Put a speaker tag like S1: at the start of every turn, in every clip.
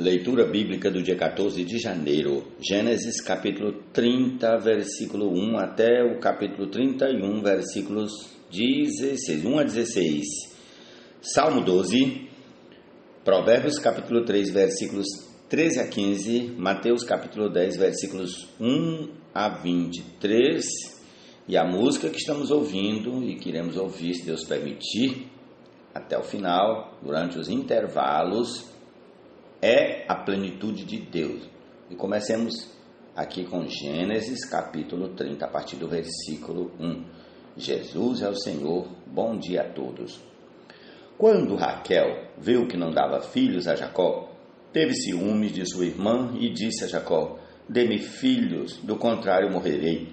S1: Leitura bíblica do dia 14 de janeiro, Gênesis capítulo 30, versículo 1 até o capítulo 31, versículos 16, 1 a 16. Salmo 12, Provérbios capítulo 3, versículos 13 a 15, Mateus capítulo 10, versículos 1 a 23. E a música que estamos ouvindo e que iremos ouvir, se Deus permitir, até o final, durante os intervalos, é a plenitude de Deus. E comecemos aqui com Gênesis capítulo 30, a partir do versículo 1. Jesus é o Senhor, bom dia a todos. Quando Raquel viu que não dava filhos a Jacó, teve ciúmes de sua irmã e disse a Jacó: dê-me filhos, do contrário morrerei.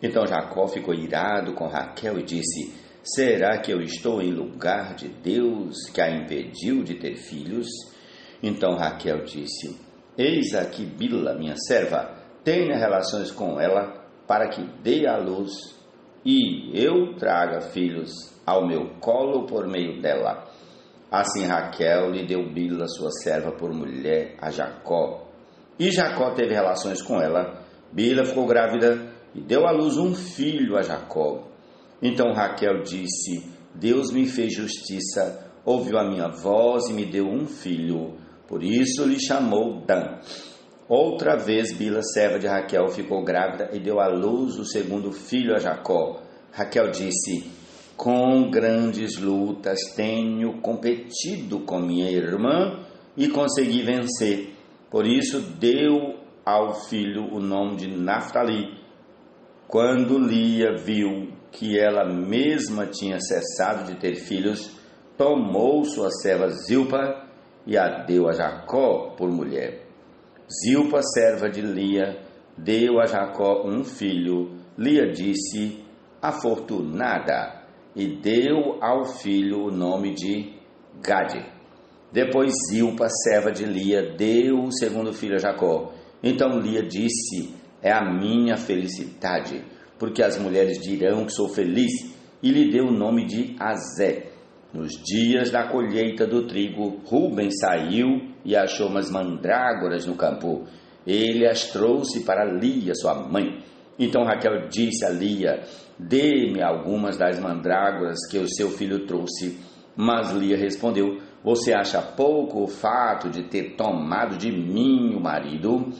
S1: Então Jacó ficou irado com Raquel e disse: será que eu estou em lugar de Deus que a impediu de ter filhos? Então Raquel disse: eis aqui Bila, minha serva, tenha relações com ela, para que dê à luz, e eu traga filhos ao meu colo por meio dela. Assim Raquel lhe deu Bila, sua serva, por mulher a Jacó. E Jacó teve relações com ela. Bila ficou grávida e deu à luz um filho a Jacó. Então Raquel disse: Deus me fez justiça, ouviu a minha voz e me deu um filho. Por isso lhe chamou Dan. Outra vez Bila, serva de Raquel, ficou grávida e deu à luz o segundo filho a Jacó. Raquel disse: com grandes lutas tenho competido com minha irmã e consegui vencer. Por isso deu ao filho o nome de Naftali. Quando Lia viu que ela mesma tinha cessado de ter filhos, tomou sua serva Zilpa e a deu a Jacó por mulher. Zilpa, serva de Lia, deu a Jacó um filho. Lia disse: afortunada, e deu ao filho o nome de Gade. Depois Zilpa, serva de Lia, deu o segundo filho a Jacó. Então Lia disse: é a minha felicidade, porque as mulheres dirão que sou feliz, e lhe deu o nome de Azé. Nos dias da colheita do trigo, Ruben saiu e achou umas mandrágoras no campo. Ele as trouxe para Lia, sua mãe. Então Raquel disse a Lia: dê-me algumas das mandrágoras que o seu filho trouxe. Mas Lia respondeu: você acha pouco o fato de ter tomado de mim o marido?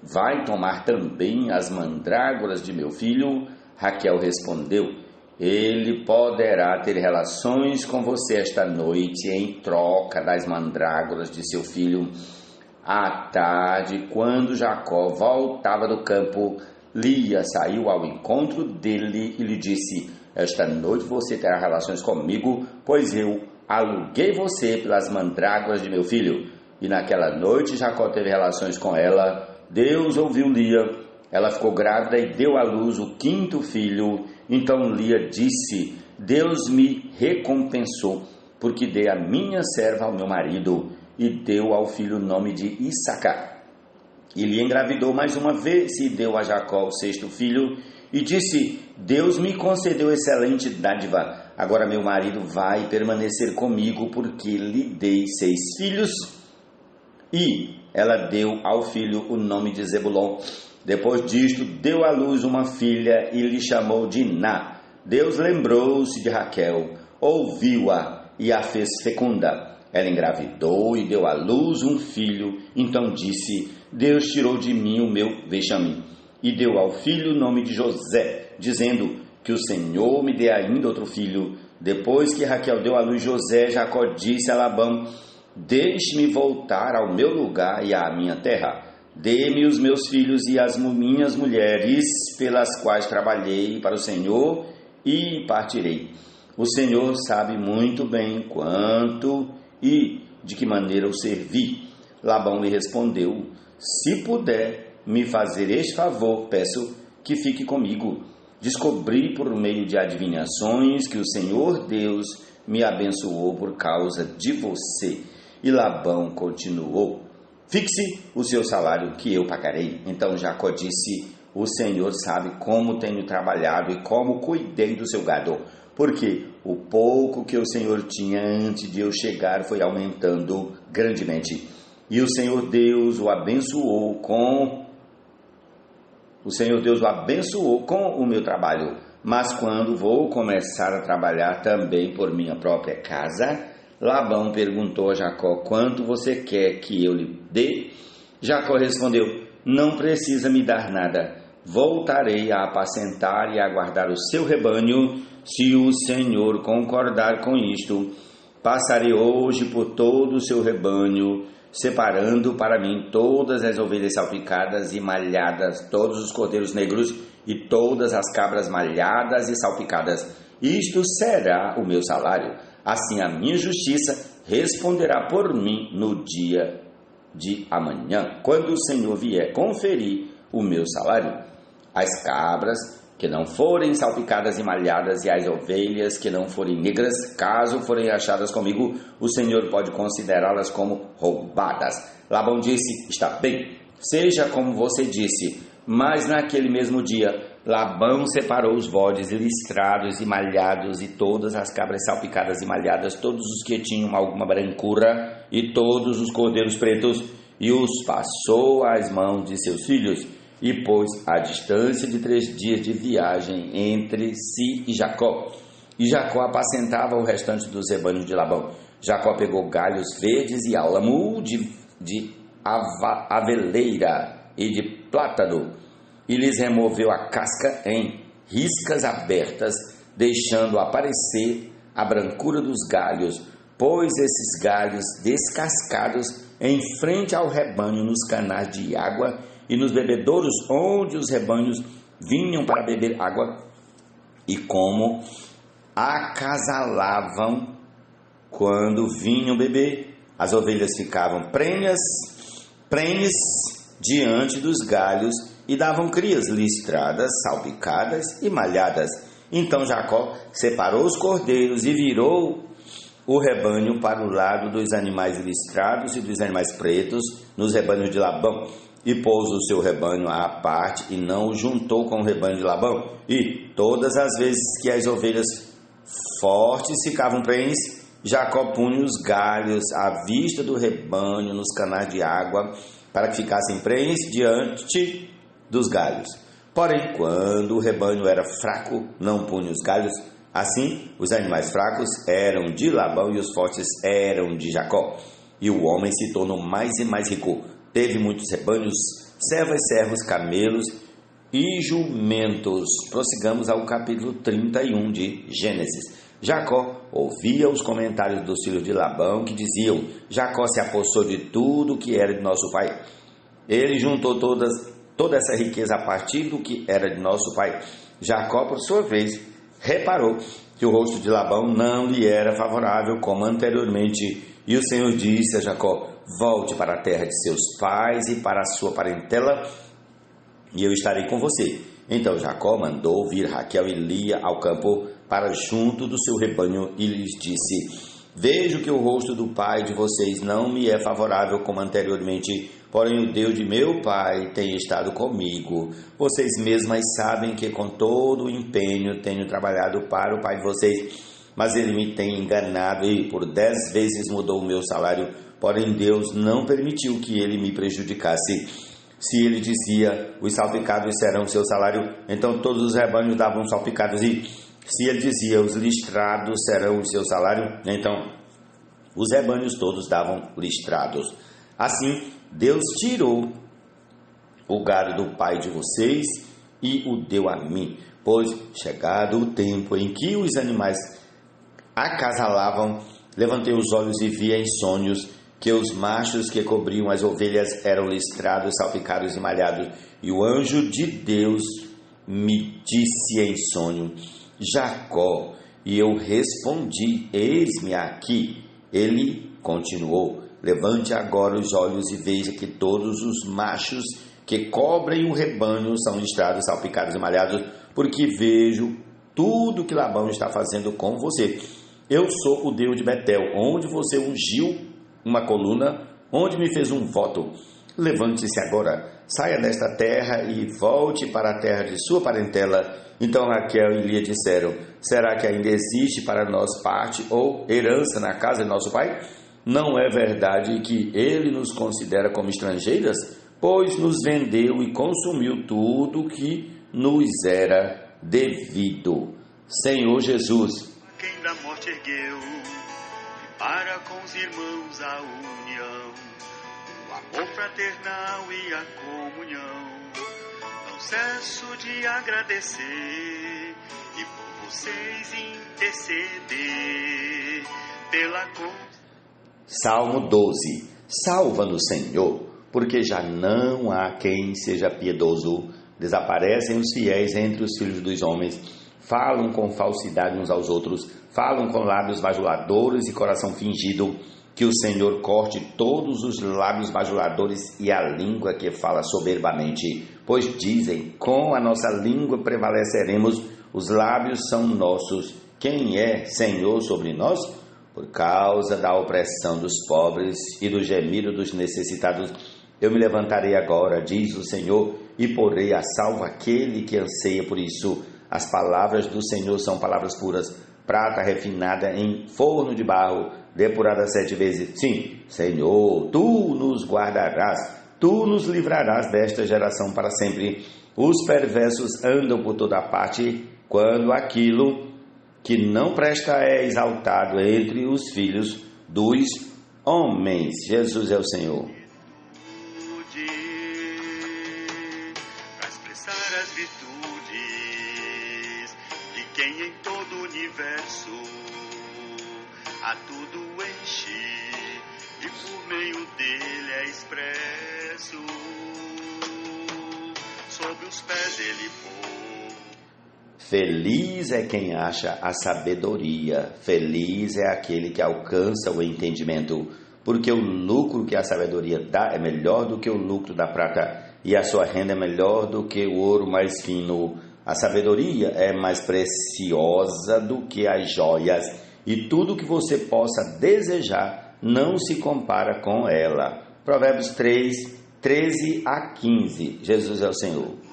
S1: Vai tomar também as mandrágoras de meu filho? Raquel respondeu: ele poderá ter relações com você esta noite em troca das mandrágoras de seu filho. À tarde, quando Jacó voltava do campo, Lia saiu ao encontro dele e lhe disse: esta noite você terá relações comigo, pois eu aluguei você pelas mandrágoras de meu filho. E naquela noite Jacó teve relações com ela. Deus ouviu Lia. Ela ficou grávida e deu à luz o quinto filho. Então Lia disse: Deus me recompensou, porque dei a minha serva ao meu marido. E deu ao filho o nome de Issacar. E Lia engravidou mais uma vez e deu a Jacó o sexto filho. E disse: Deus me concedeu excelente dádiva. Agora meu marido vai permanecer comigo, porque lhe dei 6 filhos. E ela deu ao filho o nome de Zebulon. Depois disto, deu à luz uma filha e lhe chamou de Iná. Deus lembrou-se de Raquel, ouviu-a e a fez fecunda. Ela engravidou e deu à luz um filho. Então disse: Deus tirou de mim o meu vexame. E deu ao filho o nome de José, dizendo: que o Senhor me dê ainda outro filho. Depois que Raquel deu à luz José, Jacó disse a Labão: deixe-me voltar ao meu lugar e à minha terra. Dê-me os meus filhos e as minhas mulheres, pelas quais trabalhei para o Senhor, e partirei. O Senhor sabe muito bem quanto e de que maneira o servi. Labão lhe respondeu: se puder me fazer este favor, peço que fique comigo. Descobri por meio de adivinhações que o Senhor Deus me abençoou por causa de você. E Labão continuou: fixe o seu salário que eu pagarei. Então Jacó disse: o Senhor sabe como tenho trabalhado e como cuidei do seu gado, porque o pouco que o Senhor tinha antes de eu chegar foi aumentando grandemente. E o Senhor Deus o abençoou com o meu trabalho. Mas quando vou começar a trabalhar também por minha própria casa, Labão perguntou a Jacó: quanto você quer que eu lhe dê? Jacó respondeu: não precisa me dar nada. Voltarei a apacentar e a guardar o seu rebanho, se o Senhor concordar com isto. Passarei hoje por todo o seu rebanho, separando para mim todas as ovelhas salpicadas e malhadas, todos os cordeiros negros e todas as cabras malhadas e salpicadas. Isto será o meu salário. Assim a minha justiça responderá por mim no dia de amanhã, quando o Senhor vier conferir o meu salário. As cabras que não forem salpicadas e malhadas e as ovelhas que não forem negras, caso forem achadas comigo, o Senhor pode considerá-las como roubadas. Labão disse: está bem, seja como você disse. Mas naquele mesmo dia, Labão separou os bodes listrados e malhados e todas as cabras salpicadas e malhadas, todos os que tinham alguma brancura e todos os cordeiros pretos, e os passou às mãos de seus filhos, e pôs a distância de 3 dias de viagem entre si e Jacó. E Jacó apacentava o restante dos rebanhos de Labão. Jacó pegou galhos verdes e álamo de aveleira e de plátano, e lhes removeu a casca em riscas abertas, deixando aparecer a brancura dos galhos. Pôs esses galhos descascados em frente ao rebanho nos canais de água e nos bebedouros onde os rebanhos vinham para beber água, e como acasalavam quando vinham beber, as ovelhas ficavam prenhes diante dos galhos e davam crias listradas, salpicadas e malhadas. Então Jacó separou os cordeiros e virou o rebanho para o lado dos animais listrados e dos animais pretos nos rebanhos de Labão, e pôs o seu rebanho à parte e não o juntou com o rebanho de Labão. E todas as vezes que as ovelhas fortes ficavam prenhes, Jacó punha os galhos à vista do rebanho nos canais de água, para que ficassem prenhes diante dos galhos. Porém, quando o rebanho era fraco, não punha os galhos. Assim, os animais fracos eram de Labão e os fortes eram de Jacó. E o homem se tornou mais e mais rico. Teve muitos rebanhos, servas, servos, camelos e jumentos. Prossigamos ao capítulo 31 de Gênesis. Jacó ouvia os comentários dos filhos de Labão, que diziam: Jacó se apossou de tudo que era de nosso pai. Ele juntou toda essa riqueza a partir do que era de nosso pai. Jacó, por sua vez, reparou que o rosto de Labão não lhe era favorável como anteriormente. E o Senhor disse a Jacó: volte para a terra de seus pais e para a sua parentela, e eu estarei com você. Então Jacó mandou vir Raquel e Lia ao campo para junto do seu rebanho e lhes disse: vejo que o rosto do pai de vocês não me é favorável como anteriormente, porém o Deus de meu pai tem estado comigo. Vocês mesmas sabem que com todo o empenho tenho trabalhado para o pai de vocês, mas ele me tem enganado e por 10 vezes mudou o meu salário. Porém Deus não permitiu que ele me prejudicasse. Se ele dizia: os salpicados serão o seu salário, então todos os rebanhos davam salpicados, e se ele dizia: os listrados serão o seu salário, então os rebanhos todos davam listrados. Assim Deus tirou o gado do pai de vocês e o deu a mim, pois chegado o tempo em que os animais acasalavam, levantei os olhos e vi em sonhos que os machos que cobriam as ovelhas eram listrados, salpicados e malhados. E o anjo de Deus me disse em sonho: Jacó. E eu respondi: eis-me aqui. Ele continuou: levante agora os olhos e veja que todos os machos que cobrem o rebanho são listrados, salpicados e malhados, porque vejo tudo que Labão está fazendo com você. Eu sou o Deus de Betel, onde você ungiu uma coluna, onde me fez um voto. Levante-se agora, saia desta terra e volte para a terra de sua parentela. Então Raquel e Lia disseram: será que ainda existe para nós parte ou herança na casa de nosso pai? Não é verdade que ele nos considera como estrangeiras? Pois nos vendeu e consumiu tudo que nos era devido. Senhor Jesus,
S2: quem da morte ergueu, para com os irmãos a união, o amor fraternal e a comunhão. Não cesso de agradecer e por vocês interceder pela
S1: Salmo 12. Salva-nos, Senhor, porque já não há quem seja piedoso. Desaparecem os fiéis entre os filhos dos homens. Falam com falsidade uns aos outros. Falam com lábios bajuladores e coração fingido. Que o Senhor corte todos os lábios bajuladores e a língua que fala soberbamente. Pois dizem, com a nossa língua prevaleceremos. Os lábios são nossos. Quem é Senhor sobre nós? Por causa da opressão dos pobres e do gemido dos necessitados, eu me levantarei agora, diz o Senhor, e porei a salvo aquele que anseia por isso. As palavras do Senhor são palavras puras, prata refinada em forno de barro, depurada 7 vezes. Sim, Senhor, Tu nos guardarás, Tu nos livrarás desta geração para sempre. Os perversos andam por toda parte, quando aquilo que não presta é exaltado entre os filhos dos homens. Jesus é o Senhor.
S2: Para expressar as virtudes de quem em todo o universo a tudo enche e por meio dele é expresso, sob os pés dele pôs.
S1: Feliz é quem acha a sabedoria, feliz é aquele que alcança o entendimento, porque o lucro que a sabedoria dá é melhor do que o lucro da prata, e a sua renda é melhor do que o ouro mais fino. A sabedoria é mais preciosa do que as joias, e tudo que você possa desejar não se compara com ela. Provérbios 3, 13 a 15. Jesus é o Senhor.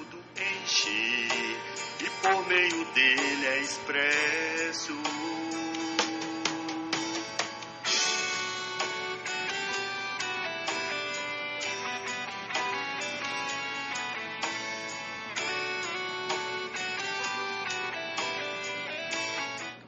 S2: Por meio dele é expresso.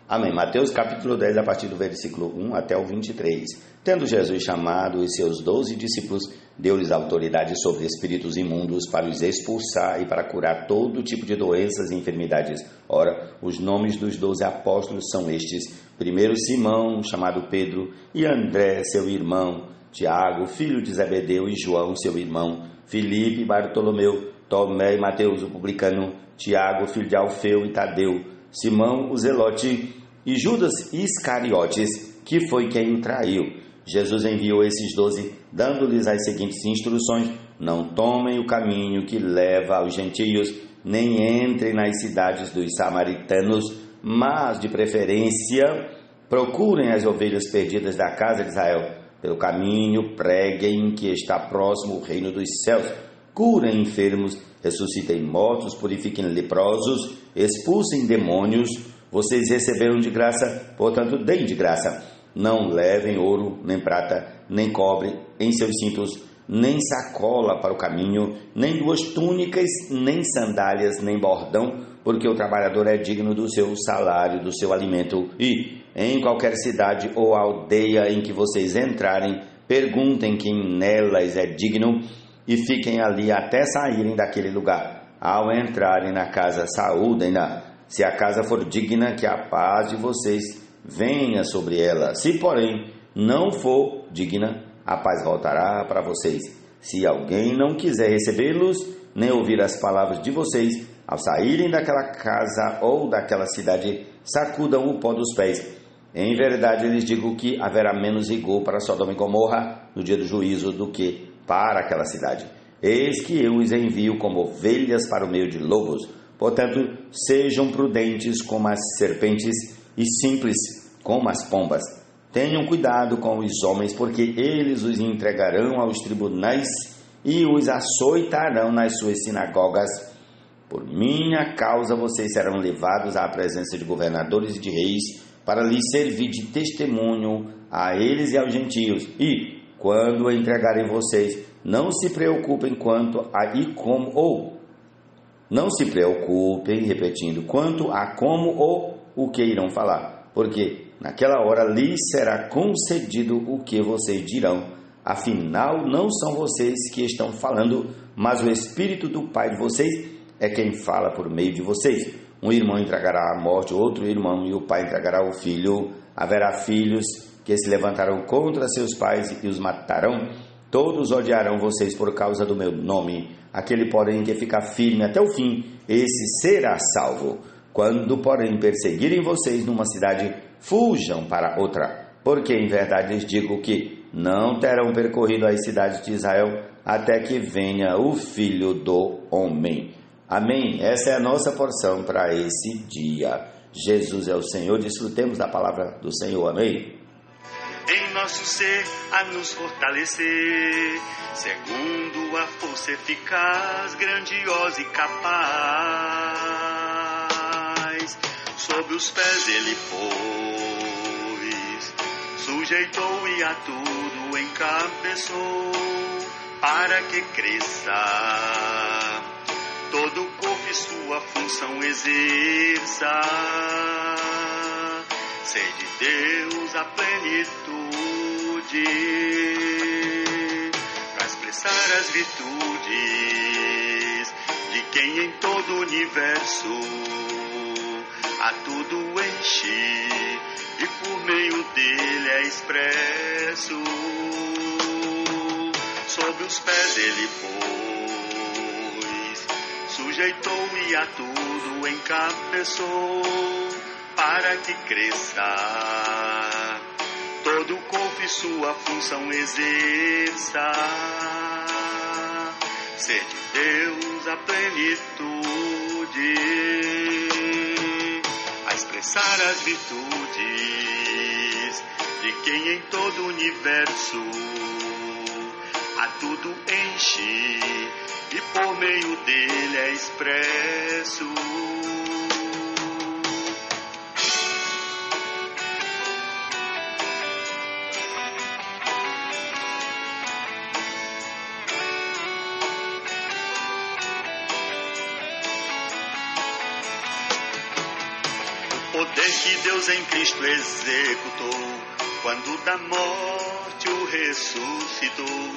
S1: Amém. Mateus capítulo 10, a partir do versículo 1 até o 23. Tendo Jesus chamado os seus 12 discípulos, deu-lhes autoridade sobre espíritos imundos para os expulsar e para curar todo tipo de doenças e enfermidades. Ora, os nomes dos 12 apóstolos são estes: primeiro Simão, chamado Pedro, e André, seu irmão, Tiago, filho de Zebedeu, e João, seu irmão, Filipe, Bartolomeu, Tomé e Mateus, o publicano, Tiago, filho de Alfeu e Tadeu, Simão, o Zelote, e Judas Iscariotes, que foi quem o traiu. Jesus enviou esses 12, dando-lhes as seguintes instruções: não tomem o caminho que leva aos gentios, nem entrem nas cidades dos samaritanos, mas, de preferência, procurem as ovelhas perdidas da casa de Israel. Pelo caminho, preguem que está próximo o reino dos céus. Curem enfermos, ressuscitem mortos, purifiquem leprosos, expulsem demônios. Vocês receberam de graça, portanto, deem de graça. Não levem ouro, nem prata, nem cobre em seus cintos, nem sacola para o caminho, nem 2 túnicas, nem sandálias, nem bordão, porque o trabalhador é digno do seu salário, do seu alimento. E, em qualquer cidade ou aldeia em que vocês entrarem, perguntem quem nelas é digno e fiquem ali até saírem daquele lugar. Ao entrarem na casa, saúdem-na. Se a casa for digna, que a paz de vocês venha sobre ela. Se, porém, não for digna, a paz voltará para vocês. Se alguém não quiser recebê-los, nem ouvir as palavras de vocês, ao saírem daquela casa ou daquela cidade, sacudam o pó dos pés. Em verdade, lhes digo que haverá menos rigor para Sodoma e Gomorra no dia do juízo do que para aquela cidade. Eis que eu os envio como ovelhas para o meio de lobos. Portanto, sejam prudentes como as serpentes e simples como as pombas. Tenham cuidado com os homens, porque eles os entregarão aos tribunais e os açoitarão nas suas sinagogas. Por minha causa vocês serão levados à presença de governadores e de reis, para lhes servir de testemunho a eles e aos gentios. E, quando entregarem vocês, não se preocupem quanto a e como, ou não se preocupem, repetindo, quanto a como ou o que irão falar, porque naquela hora lhes será concedido o que vocês dirão. Afinal, não são vocês que estão falando, mas o Espírito do Pai de vocês é quem fala por meio de vocês. Um irmão entregará à morte outro irmão, e o pai entregará o filho. Haverá filhos que se levantarão contra seus pais e os matarão. Todos odiarão vocês por causa do meu nome. Aquele, porém, que ficar firme até o fim, esse será salvo. Quando, porém, perseguirem vocês numa cidade, fujam para outra, porque em verdade lhes digo que não terão percorrido as cidades de Israel até que venha o Filho do Homem. Amém? Essa é a nossa porção para esse dia. Jesus é o Senhor, desfrutemos da palavra do Senhor. Amém?
S2: Em nosso ser a nos fortalecer, segundo a força eficaz, grandiosa e capaz. Sob os pés ele pôs, sujeitou e a tudo encabeçou, para que cresça, todo o corpo e sua função exerça. Ser de Deus a plenitude, para expressar as virtudes de quem em todo o universo a tudo enche e por meio dele é expresso. Sob os pés ele pôs, sujeitou e a tudo encabeçou, para que cresça, todo o corpo e sua função exerça. Ser de Deus a plenitude, a expressar as virtudes de quem em todo o universo a tudo enche e por meio dele é expresso. O poder que Deus em Cristo executou, quando da morte o ressuscitou,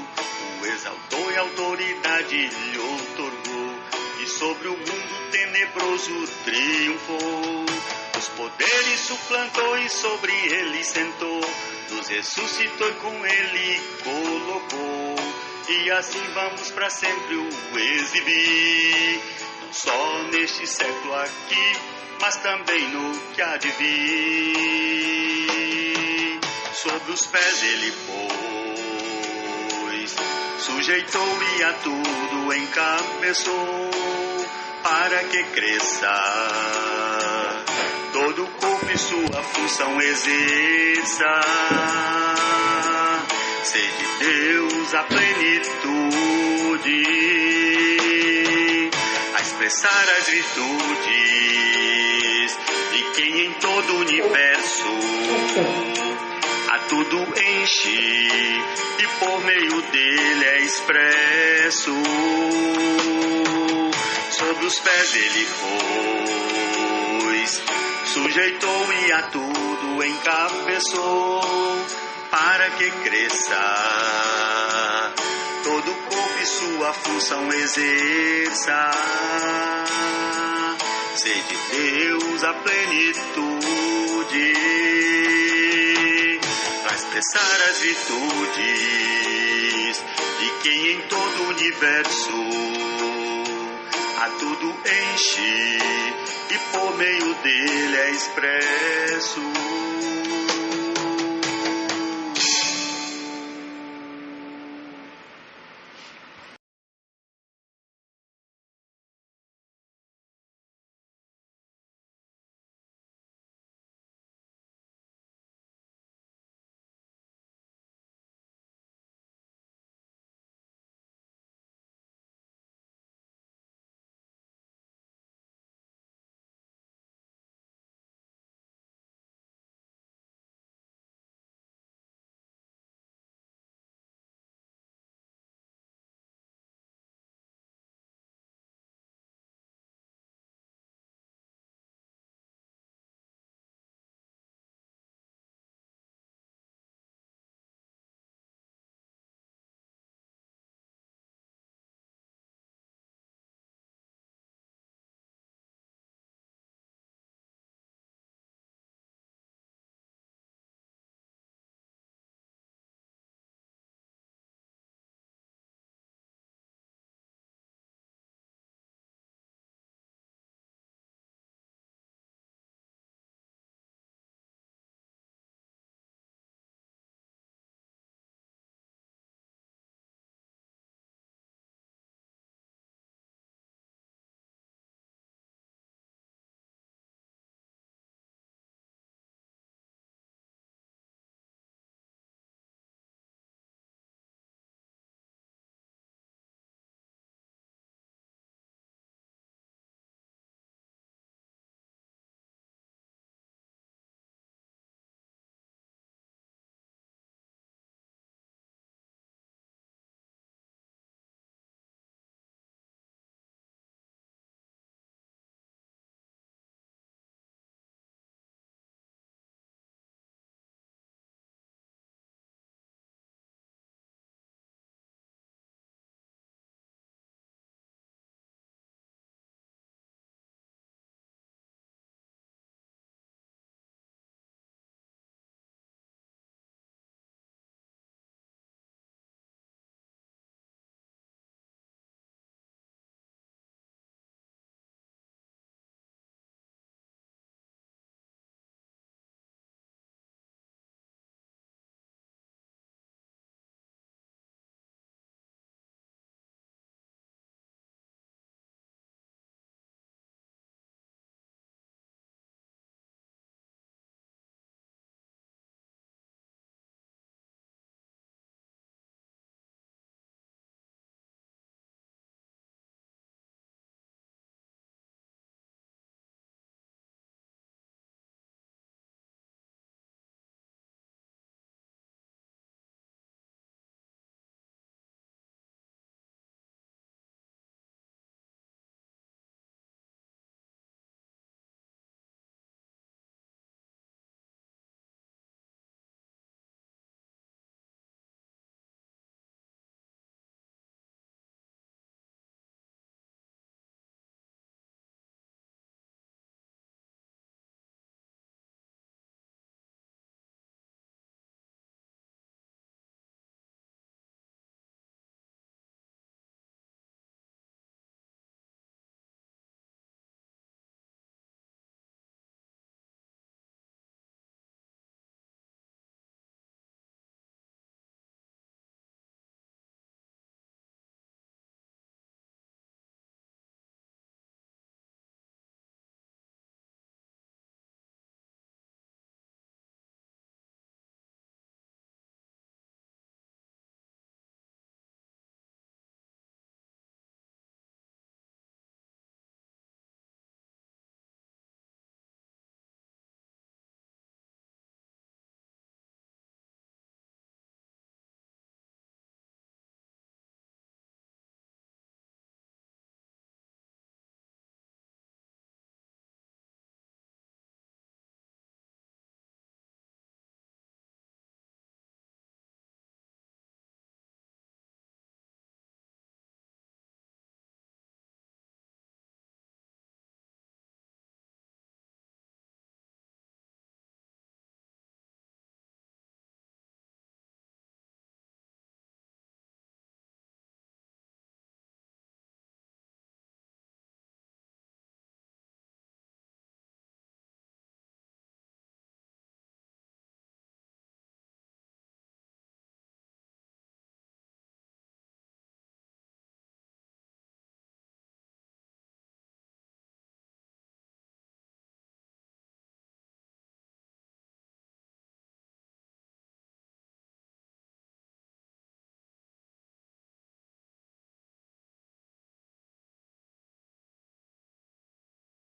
S2: o exaltou e autoridade lhe outorgou, e sobre o mundo tenebroso triunfou. Os poderes suplantou e sobre ele sentou, nos ressuscitou e com ele colocou, e assim vamos para sempre o exibir, não só neste século aqui, mas também no que há de vir. Sobre os pés ele pôs, sujeitou e a tudo encabeçou, para que cresça, todo o corpo e sua função exerça. Ser de Deus a plenitude, a expressar as virtudes de quem em todo o universo a tudo enche e por meio dele é expresso. Sob os pés ele pôs, sujeitou e a tudo encabeçou, para que cresça, todo o corpo e sua função exerça. Ser de Deus a plenitude, para expressar as virtudes de quem em todo o universo a tudo enche e por meio dele é expresso.